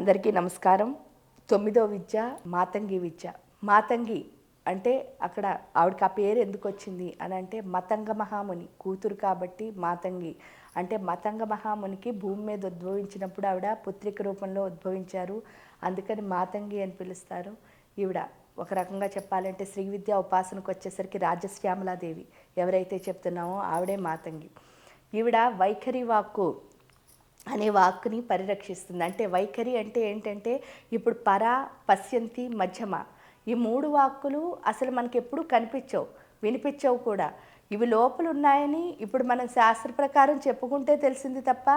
అందరికీ నమస్కారం. తొమ్మిదో విద్య మాతంగి విద్య. మాతంగి అంటే అక్కడ ఆవిడకి ఆ పేరు ఎందుకు వచ్చింది అని అంటే మతంగ మహాముని కూతురు కాబట్టి మాతంగి. అంటే మతంగ మహామునికి భూమి మీద ఉద్భవించినప్పుడు ఆవిడ పుత్రిక రూపంలో ఉద్భవించారు, అందుకని మాతంగి అని పిలుస్తారు. ఈవిడ ఒక రకంగా చెప్పాలంటే శ్రీ విద్యా ఉపాసనకు వచ్చేసరికి రాజశ్యామలాదేవి ఎవరైతే చెప్తున్నామో ఆవిడే మాతంగి. ఈవిడ వైఖరి వాక్కు అనే వాక్కుని పరిరక్షిస్తుంది. అంటే వైఖరి అంటే ఏంటంటే ఇప్పుడు పర, పశ్యంతి, మధ్యమ ఈ మూడు వాక్కులు అసలు మనకి ఎప్పుడూ కనిపించవు, వినిపించవు కూడా. ఇవి లోపల ఉన్నాయని ఇప్పుడు మనం శాస్త్ర ప్రకారం చెప్పుకుంటే తెలిసింది తప్ప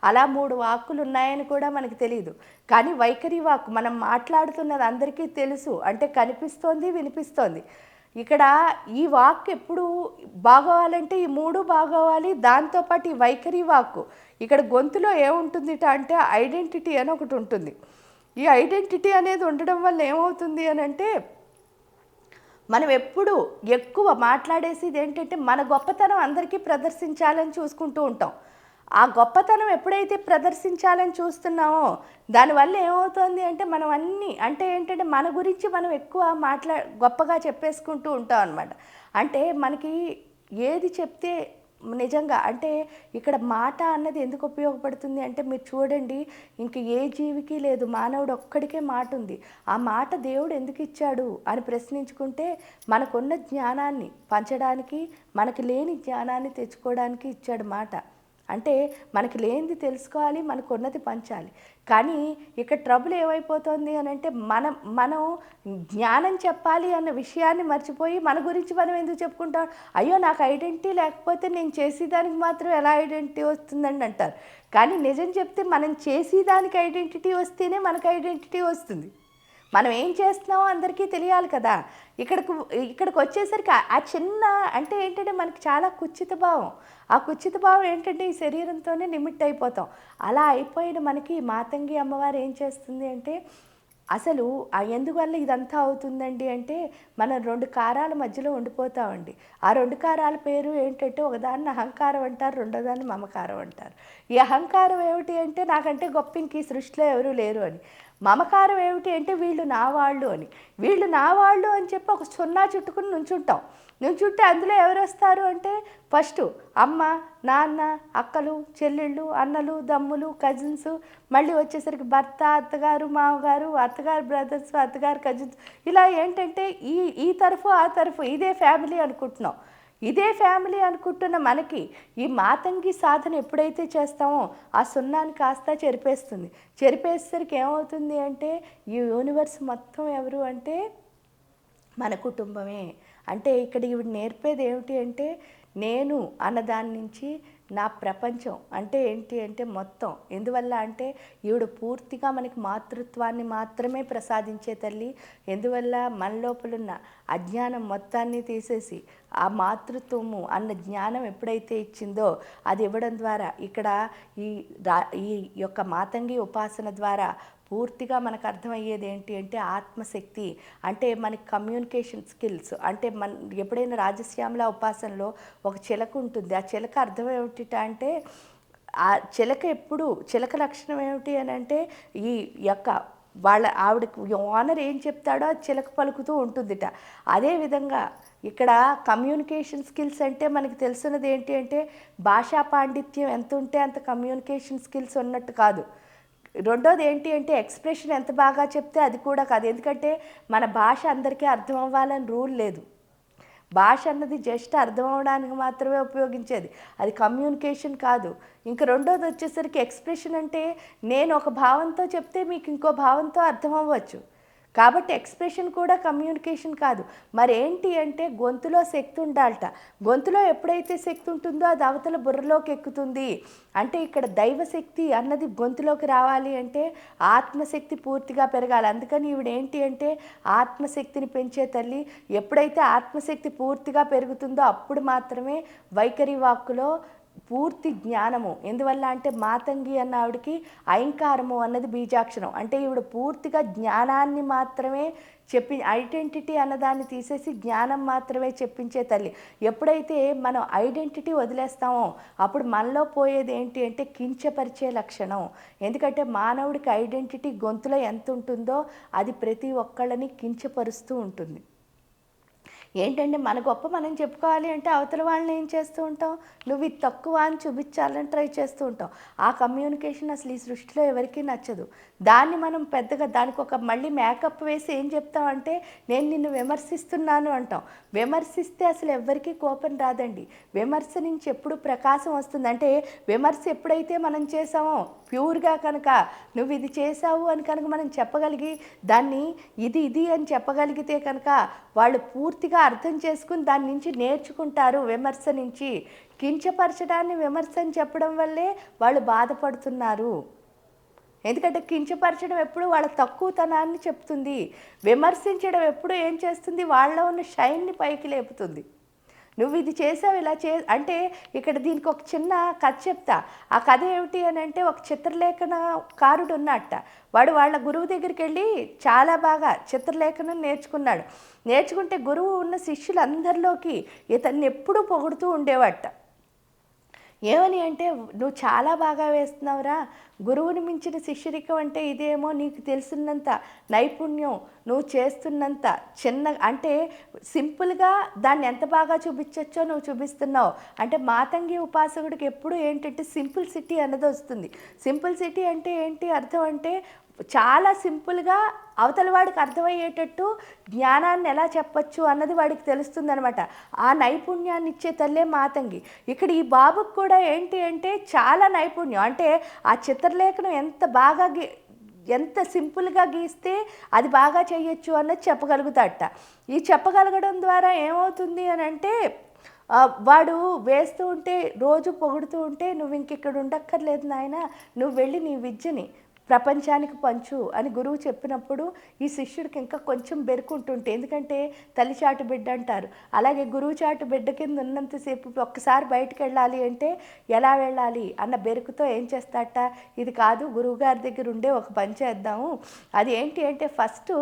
అలా మూడు వాక్కులు ఉన్నాయని కూడా మనకి తెలియదు. కానీ వైఖరి వాక్కు మనం మాట్లాడుతున్నది అందరికీ తెలుసు, అంటే కనిపిస్తోంది, వినిపిస్తోంది. ఇక్కడ ఈ వాక్ ఎప్పుడు బాగోవాలంటే ఈ మూడు బాగోవాలి. దాంతోపాటు ఈ వైఖరి వాక్కు ఇక్కడ గొంతులో ఏముంటుందిట అంటే ఐడెంటిటీ అని ఒకటి ఉంటుంది. ఈ ఐడెంటిటీ అనేది ఉండడం వల్ల ఏమవుతుంది అని అంటే మనం ఎప్పుడు ఎక్కువ మాట్లాడేసేది ఏంటంటే మన గొప్పతనం అందరికీ ప్రదర్శించాలని చూసుకుంటూ ఉంటాం. ఆ గొప్పతనం ఎప్పుడైతే ప్రదర్శించాలని చూస్తున్నామో దానివల్ల ఏమవుతుంది అంటే మనం అన్నీ అంటే ఏంటంటే మన గురించి మనం ఎక్కువ గొప్పగా చెప్పేసుకుంటూ ఉంటాం అన్నమాట. అంటే మనకి ఏది చెప్తే నిజంగా అంటే ఇక్కడ మాట అన్నది ఎందుకు ఉపయోగపడుతుంది అంటే మీరు చూడండి, ఇంక ఏ జీవికి లేదు, మానవుడు ఒక్కడికే మాట ఉంది. ఆ మాట దేవుడు ఎందుకు ఇచ్చాడు అని ప్రశ్నించుకుంటే మనకున్న జ్ఞానాన్ని పంచడానికి, మనకి లేని జ్ఞానాన్ని తెచ్చుకోవడానికి ఇచ్చాడు మాట. అంటే మనకి లేనిది తెలుసుకోవాలి, మనకున్నది పంచాలి. కానీ ఇక్కడ ట్రబుల్ ఏమైపోతుంది అని అంటే మనం జ్ఞానం చెప్పాలి అన్న విషయాన్ని మర్చిపోయి మన గురించి మనం ఎందుకు చెప్పుకుంటాం. అయ్యో నాకు ఐడెంటిటీ లేకపోతే నేను చేసేదానికి మాత్రం ఎలా ఐడెంటిటీ వస్తుందని అంటారు. కానీ నిజం చెప్తే మనం చేసేదానికి ఐడెంటిటీ వస్తేనే మనకు ఐడెంటిటీ వస్తుంది. మనం ఏం చేస్తున్నామో అందరికీ తెలియాలి కదా. ఇక్కడికి వచ్చేసరికి ఆ చిన్న అంటే ఏంటంటే మనకి చాలా కుచిత భావం. ఆ కుచిత భావం ఏంటంటే ఈ శరీరంతోనే లిమిట్ అయిపోతాం. అలా అయిపోయిన మనకి మాతంగి అమ్మవారు ఏం చేస్తుంది అంటే అసలు ఎందువల్ల ఇదంతా అవుతుందండి అంటే మనం రెండు కారాల మధ్యలో ఉండిపోతామండి. ఆ రెండు కారాల పేరు ఏంటంటే ఒకదాన్ని అహంకారం అంటారు, రెండోదాన్ని మమకారం అంటారు. ఈ అహంకారం ఏమిటి అంటే నాకంటే గొప్ప ఇంక ఈ సృష్టిలో ఎవరూ లేరు అని. మమకారం ఏమిటి అంటే వీళ్ళు నా వాళ్ళు అని. వీళ్ళు నా వాళ్ళు అని చెప్పి ఒక సున్నా చుట్టుకుని నుంచుంటే అందులో ఎవరు వస్తారు అంటే ఫస్ట్ అమ్మ, నాన్న, అక్కలు, చెల్లెళ్ళు, అన్నలు, దమ్ములు, కజిన్స్, మళ్ళీ వచ్చేసరికి భర్త, అత్తగారు, మామగారు, అత్తగారు బ్రదర్స్, అత్తగారు కజిన్స్, ఇలా ఏంటంటే ఈ తరఫు ఆ తరఫు ఇదే ఫ్యామిలీ అనుకుంటున్నాం. ఇదే ఫ్యామిలీ అనుకుంటున్న మనకి ఈ మాతంగి సాధన ఎప్పుడైతే చేస్తామో ఆ సున్నాన్ని కాస్త చెరిపేసరికి ఏమవుతుంది అంటే ఈ యూనివర్స్ మొత్తం ఎవరు అంటే మన కుటుంబమే. అంటే ఇక్కడ ఈవిడ నేర్పేది ఏమిటి అంటే నేను అన్నదాని నుంచి నా ప్రపంచం అంటే ఏంటి అంటే మొత్తం. ఎందువల్ల అంటే ఈవిడ పూర్తిగా మనకి మాతృత్వాన్ని మాత్రమే ప్రసాదించే తల్లి. ఎందువల్ల మన లోపలున్న అజ్ఞానం మొత్తాన్ని తీసేసి ఆ మాతృత్వము అన్న జ్ఞానం ఎప్పుడైతే ఇచ్చిందో అది ఇవ్వడం ద్వారా ఇక్కడ ఈ యొక్క మాతంగి ఉపాసన ద్వారా పూర్తిగా మనకు అర్థమయ్యేది ఏంటి అంటే ఆత్మశక్తి. అంటే మనకి కమ్యూనికేషన్ స్కిల్స్ అంటే ఎప్పుడైనా రాజశ్యామల ఉపాసనలో ఒక చిలక ఉంటుంది. ఆ చిలక అర్థం ఏమిటి అంటే ఆ చిలక లక్షణం ఏమిటి అని అంటే ఈ యొక్క ఆవిడకి ఓనర్ ఏం చెప్తాడో ఆ చిలక పలుకుతూ ఉంటుందిట. అదేవిధంగా ఇక్కడ కమ్యూనికేషన్ స్కిల్స్ అంటే మనకి తెలుసున్నది ఏంటి అంటే భాషా పాండిత్యం ఎంత ఉంటే అంత కమ్యూనికేషన్ స్కిల్స్ ఉన్నట్టు కాదు. రెండోది ఏంటి అంటే ఎక్స్ప్రెషన్ ఎంత బాగా చెప్తే అది కూడా కాదు. ఎందుకంటే మన భాష అందరికీ అర్థం అవ్వాలని రూల్ లేదు. భాష అన్నది జస్ట్ అర్థం అవ్వడానికి మాత్రమే ఉపయోగించేది, అది కమ్యూనికేషన్ కాదు. ఇంకా రెండోది వచ్చేసరికి ఎక్స్ప్రెషన్ అంటే నేను ఒక భావంతో చెప్తే మీకు ఇంకో భావంతో అర్థం అవ్వచ్చు. కాబట్టి ఎక్స్ప్రెషన్ కూడా కమ్యూనికేషన్ కాదు. మరేంటి అంటే గొంతులో శక్తి ఉండాలట. గొంతులో ఎప్పుడైతే శక్తి ఉంటుందో అది అవతల బుర్రలోకి ఎక్కుతుంది. అంటే ఇక్కడ దైవశక్తి అన్నది గొంతులోకి రావాలి అంటే ఆత్మశక్తి పూర్తిగా పెరగాలి. అందుకని ఈవిడ ఏంటి అంటే ఆత్మశక్తిని పెంచే తల్లి. ఎప్పుడైతే ఆత్మశక్తి పూర్తిగా పెరుగుతుందో అప్పుడు మాత్రమే వైఖరి వాక్కులో పూర్తి జ్ఞానము. ఎందువల్ల అంటే మాతంగి అన్న ఆవిడకి ఐంకారము అన్నది బీజాక్షరం. అంటే ఈవిడ పూర్తిగా జ్ఞానాన్ని మాత్రమే ఐడెంటిటీ అన్నదాన్ని తీసేసి జ్ఞానం మాత్రమే చెప్పించే తల్లి. ఎప్పుడైతే మనం ఐడెంటిటీ వదిలేస్తామో అప్పుడు మనలో పోయేది ఏంటి అంటే కించపరిచే లక్షణం. ఎందుకంటే మానవుడికి ఐడెంటిటీ గొంతులో ఎంత ఉంటుందో అది ప్రతి ఒక్కళ్ళని కించపరుస్తూ ఉంటుంది. ఏంటంటే మన గొప్ప మనం చెప్పుకోవాలి అంటే అవతల వాళ్ళని ఏం చేస్తూ ఉంటాం, నువ్వు ఇది తక్కువ అని చూపించాలని ట్రై చేస్తూ ఉంటాం. ఆ కమ్యూనికేషన్ అసలు ఈ సృష్టిలో ఎవరికీ నచ్చదు. దాన్ని మనం పెద్దగా దానికి ఒక మళ్ళీ మేకప్ వేసి ఏం చెప్తామంటే నేను నిన్ను విమర్శిస్తున్నాను అంటాం. విమర్శిస్తే అసలు ఎవ్వరికీ కోపం రాదండి. విమర్శ నుంచి ఎప్పుడు ప్రకాశం వస్తుంది. అంటే విమర్శ ఎప్పుడైతే మనం చేసామో ప్యూర్గా కనుక నువ్వు ఇది చేసావు అని కనుక మనం చెప్పగలిగి దాన్ని ఇది అని చెప్పగలిగితే కనుక వాళ్ళు పూర్తిగా అర్థం చేసుకుని దాని నుంచి నేర్చుకుంటారు. విమర్శ నుంచి కించపరచడాన్ని విమర్శ అని చెప్పడం వల్లే వాళ్ళు బాధపడుతున్నారు. ఎందుకంటే కించపరచడం ఎప్పుడు వాళ్ళ తక్కువతనాన్ని చెప్తుంది, విమర్శించడం ఎప్పుడు ఏం చేస్తుంది, వాళ్ళలో ఉన్న షైన్ని పైకి లేపుతుంది. నువ్వు ఇది చేసావు ఇలా అంటే ఇక్కడ దీనికి ఒక చిన్న కథ చెప్తా. ఆ కథ ఏమిటి అని అంటే ఒక చిత్రలేఖనకారుడు ఉన్నట్ట. వాడు వాళ్ళ గురువు దగ్గరికి వెళ్ళి చాలా బాగా చిత్రలేఖనం నేర్చుకున్నాడు. నేర్చుకుంటే గురువు ఉన్న శిష్యులందరిలోకి ఇతన్ని ఎప్పుడూ పొగుడుతూ ఉండేవాట. ఏమని అంటే నువ్వు చాలా బాగా వేస్తున్నావురా, గురువుని మించిన శిష్యరికం అంటే ఇదేమో, నీకు తెలిసినంత నైపుణ్యం నువ్వు చేస్తున్నంత చిన్న అంటే సింపుల్గా దాన్ని ఎంత బాగా చూపించచ్చో నువ్వు చూపిస్తున్నావు. అంటే మాతంగి ఉపాసకుడికి ఎప్పుడు ఏంటంటే సింపుల్ సిటీ అన్నది వస్తుంది. సింపుల్ సిటీ అంటే ఏంటి అర్థం అంటే చాలా సింపుల్గా అవతల వాడికి అర్థమయ్యేటట్టు జ్ఞానాన్ని ఎలా చెప్పచ్చు అన్నది వాడికి తెలుస్తుందనమాట. ఆ నైపుణ్యాన్ని ఇచ్చే తల్లే మాతంగి. ఇక్కడ ఈ బాబుకు కూడా ఏంటి అంటే చాలా నైపుణ్యం. అంటే ఆ చిత్రలేఖనం ఎంత సింపుల్గా గీస్తే అది బాగా చేయొచ్చు అన్నది చెప్పగలుగుతాడట. ఈ చెప్పగలగడం ద్వారా ఏమవుతుంది అని అంటే వాడు వేస్తూ ఉంటే రోజు పొగుడుతూ ఉంటే నువ్వు ఇంకెక్కడ ఉండక్కర్లేదు నాయన, నువ్వు వెళ్ళి నీ విద్యని ప్రపంచానికి పంచు అని గురువు చెప్పినప్పుడు ఈ శిష్యుడికి ఇంకా కొంచెం బెరుకుంటుంటే, ఎందుకంటే తల్లిచాటు బిడ్డ అంటారు, అలాగే గురువు చాటు బిడ్డ కింద ఉన్నంతసేపు ఒక్కసారి బయటకు వెళ్ళాలి అంటే ఎలా వెళ్ళాలి అన్న బెరుకుతో ఏం చేస్తాట, ఇది కాదు గురువుగారి దగ్గర ఉండే ఒక పని చేద్దాము, అది ఏంటి అంటే ఫస్ట్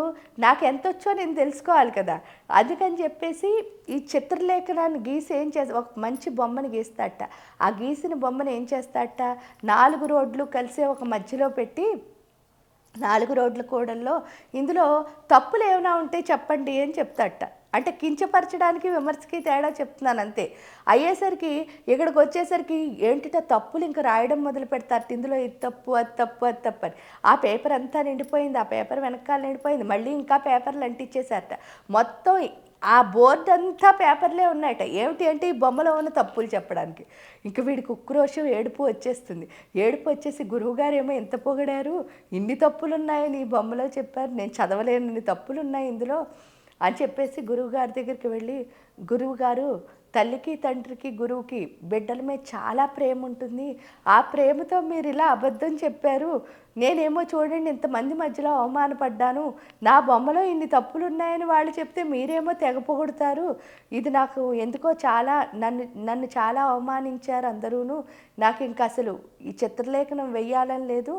నాకు ఎంత వచ్చో నేను తెలుసుకోవాలి కదా, అందుకని చెప్పేసి ఈ చిత్రలేఖనాన్ని గీసి ఏం చేస్తా ఒక మంచి బొమ్మను గీస్తాట. ఆ గీసిన బొమ్మను ఏం చేస్తాట 4 రోడ్లు కలిసే ఒక మధ్యలో పెట్టి 4 రోడ్ల కూడల్లో ఇందులో తప్పులు ఏమైనా ఉంటే చెప్పండి అని చెప్తాట. అంటే కించపరచడానికి విమర్శకి తేడా చెప్తున్నాను అంతే. అయ్యేసరికి ఇక్కడికి వచ్చేసరికి ఏంటిట తప్పులు ఇంకా రాయడం మొదలు పెడతారు. ఇందులో ఇది తప్పు అది తప్పు అది తప్పు అని. ఆ పేపర్ అంతా నిండిపోయింది, ఆ పేపర్ వెనకాల నిండిపోయింది, మళ్ళీ ఇంకా పేపర్లు అంటించేశారట. మొత్తం ఆ బోర్డు అంతా పేపర్లే ఉన్నాయట. ఏమిటి అంటే ఈ బొమ్మలో ఉన్న తప్పులు చెప్పడానికి. ఇంక వీడికి ఉక్రోషం ఏడుపు వచ్చేస్తుంది. ఏడుపు వచ్చేసి గురువుగారు ఏమో ఎంత పొగిడారు, ఇన్ని తప్పులు ఉన్నాయని ఈ బొమ్మలో చెప్పారు, నేను చదవలేని తప్పులు ఉన్నాయి ఇందులో అని చెప్పేసి గురువుగారి దగ్గరికి వెళ్ళి, గురువుగారు తల్లికి తండ్రికి గురువుకి బిడ్డల మీద చాలా ప్రేమ ఉంటుంది, ఆ ప్రేమతో మీరు ఇలా అబద్ధం చెప్పారు, నేనేమో చూడండి ఇంతమంది మధ్యలో అవమానపడ్డాను, నా బొమ్మలో ఇన్ని తప్పులు ఉన్నాయని వాళ్ళు చెప్తే మీరేమో తెగ పొగుడుతారు, ఇది నాకు ఎందుకో చాలా నన్ను చాలా అవమానించారు అందరూను, నాకు ఇంకా అసలు ఈ చిత్రలేఖనం వెయ్యాలని లేదు,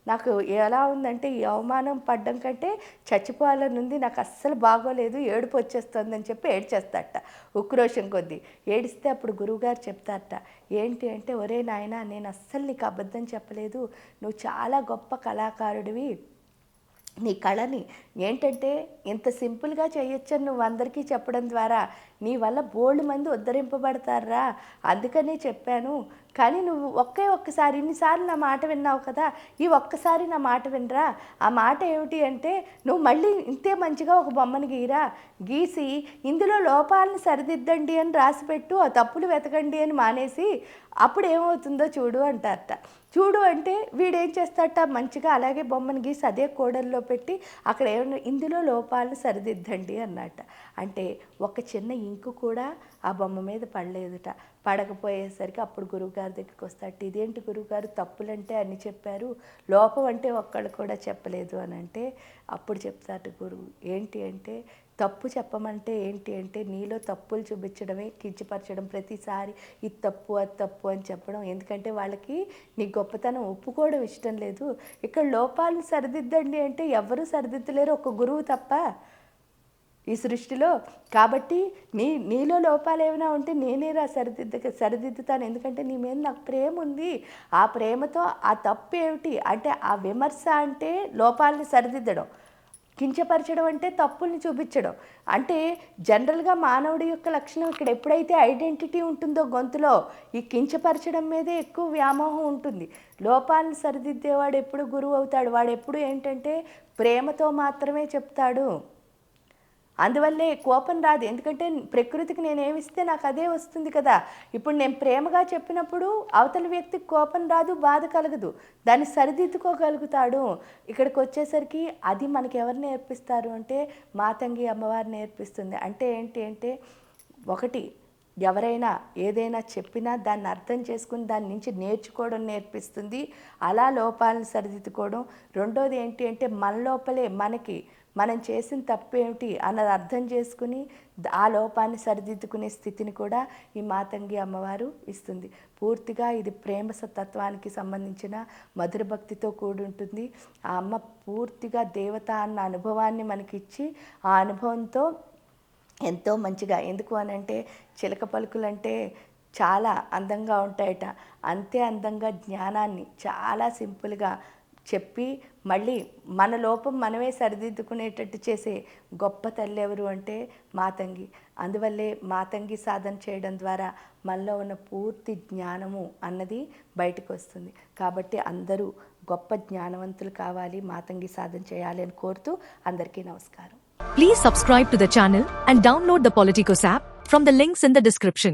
నాకు ఎలా ఉందంటే ఈ అవమానం పడ్డం కంటే చచ్చిపోవాలని ఉంది, నాకు అస్సలు బాగోలేదు, ఏడుపు వచ్చేస్తుందని చెప్పి ఏడ్చేస్తాట ఉక్రోషం కొద్దీ. ఏడిస్తే అప్పుడు గురువుగారు చెప్తారట, ఏంటి అంటే ఒరే నాయనా నేను అస్సలు నీకు అబద్ధం చెప్పలేదు, నువ్వు చాలా గొప్ప కళాకారుడివి, నీ కళని ఏంటంటే ఇంత సింపుల్గా చేయొచ్చని నువ్వు అందరికీ చెప్పడం ద్వారా నీ వల్ల బోల్డ్ మంది ఉద్ధరింపబడతారా, అందుకనే చెప్పాను, కానీ నువ్వు ఒక్కసారి ఇన్నిసార్లు నా మాట విన్నావు కదా, ఈ ఒక్కసారి నా మాట వినరా, ఆ మాట ఏమిటి అంటే నువ్వు మళ్ళీ ఇంతే మంచిగా ఒక బొమ్మను గీసి ఇందులో లోపాలను సరిదిద్దండి అని రాసిపెట్టు, ఆ తప్పులు వెతకండి అని మానేసి అప్పుడు ఏమవుతుందో చూడు అంటారట. చూడు అంటే వీడేం చేస్తాడట, మంచిగా అలాగే బొమ్మను గీసి అదే కోడల్లో పెట్టి అక్కడ ఏమన్నా ఇందులో లోపాలను సరిదిద్దండి అన్నట్ట. అంటే ఒక చిన్న ఇంకు కూడా ఆ బొమ్మ మీద పడలేదుట. పడకపోయేసరికి అప్పుడు గురువుగారి దగ్గరికి వస్తాడు, ఇదేంటి గురువుగారు తప్పులంటే అన్ని చెప్పారు, లోపం అంటే ఒక్కళ్ళు కూడా చెప్పలేదు అని అంటే అప్పుడు చెప్తాడు గురువు, ఏంటి అంటే తప్పు చెప్పమంటే ఏంటి అంటే నీలో తప్పులు చూపించడమే, కించపరచడం, ప్రతిసారి ఇది తప్పు అది తప్పు అని చెప్పడం. ఎందుకంటే వాళ్ళకి నీ గొప్పతనం ఒప్పుకోవడం ఇష్టం లేదు. ఇక్కడ లోపాలను సరిదిద్దండి అంటే ఎవ్వరూ సరిదిద్దలేరు, ఒక గురువు తప్ప ఈ సృష్టిలో. కాబట్టి నీలో లోపాలు ఏమైనా ఉంటే నేనేరా సరిదిద్దుతాను. ఎందుకంటే నీ మీద నాకు ప్రేమ ఉంది. ఆ ప్రేమతో ఆ తప్పు ఏమిటి అంటే ఆ విమర్శ అంటే లోపాలని సరిదిద్దడం, కించపరచడం అంటే తప్పుల్ని చూపించడం. అంటే జనరల్గా మానవుడి యొక్క లక్షణం ఇక్కడ ఎప్పుడైతే ఐడెంటిటీ ఉంటుందో గొంతులో, ఈ కించపరచడం మీదే ఎక్కువ వ్యామోహం ఉంటుంది. లోపాలను సరిదిద్దేవాడు ఎప్పుడు గురువు అవుతాడు. వాడు ఎప్పుడు ఏంటంటే ప్రేమతో మాత్రమే చెప్తాడు. అందువల్లే కోపం రాదు. ఎందుకంటే ప్రకృతికి నేనేమిస్తే నాకు అదే వస్తుంది కదా. ఇప్పుడు నేను ప్రేమగా చెప్పినప్పుడు అవతల వ్యక్తికి కోపం రాదు, బాధ కలగదు, దాన్ని సరిదిద్దుకోగలుగుతాడు. ఇక్కడికి వచ్చేసరికి అది మనకి ఎవరు నేర్పిస్తారు అంటే మాతంగి అమ్మవారు నేర్పిస్తుంది. అంటే ఏంటి అంటే, ఒకటి ఎవరైనా ఏదైనా చెప్పినా దాన్ని అర్థం చేసుకుని దాని నుంచి నేర్చుకోవడం నేర్పిస్తుంది, అలా లోపాలను సరిదిద్దుకోవడం. రెండోది ఏంటి అంటే మన లోపలే మనం చేసిన తప్పు ఏమిటి అన్నది అర్థం చేసుకుని ఆ లోపాన్ని సరిదిద్దుకునే స్థితిని కూడా ఈ మాతంగి అమ్మవారు ఇస్తుంది. పూర్తిగా ఇది ప్రేమ తత్వానికి సంబంధించిన మధుర భక్తితో కూడి ఉంటుంది. ఆ అమ్మ పూర్తిగా దేవత అన్న అనుభవాన్ని మనకిచ్చి ఆ అనుభవంతో ఎంతో మంచిగా, ఎందుకు అనంటే చిలక పలుకులంటే చాలా అందంగా ఉంటాయట. అంతే అందంగా జ్ఞానాన్ని చాలా సింపుల్గా చెప్పి మళ్ళీ మన లోపం మనమే సరిదిద్దుకునేటట్టు చేసే గొప్ప తల్లి ఎవరు అంటే మాతంగి. అందువల్లే మాతంగి సాధన చేయడం ద్వారా మనలో ఉన్న పూర్తి జ్ఞానము అన్నది బయటకు వస్తుంది. కాబట్టి అందరూ గొప్ప జ్ఞానవంతులు కావాలి, మాతంగి సాధన చేయాలి అని కోరుతూ అందరికీ నమస్కారం. Please subscribe to the channel and download the Politicos app from the links in the description.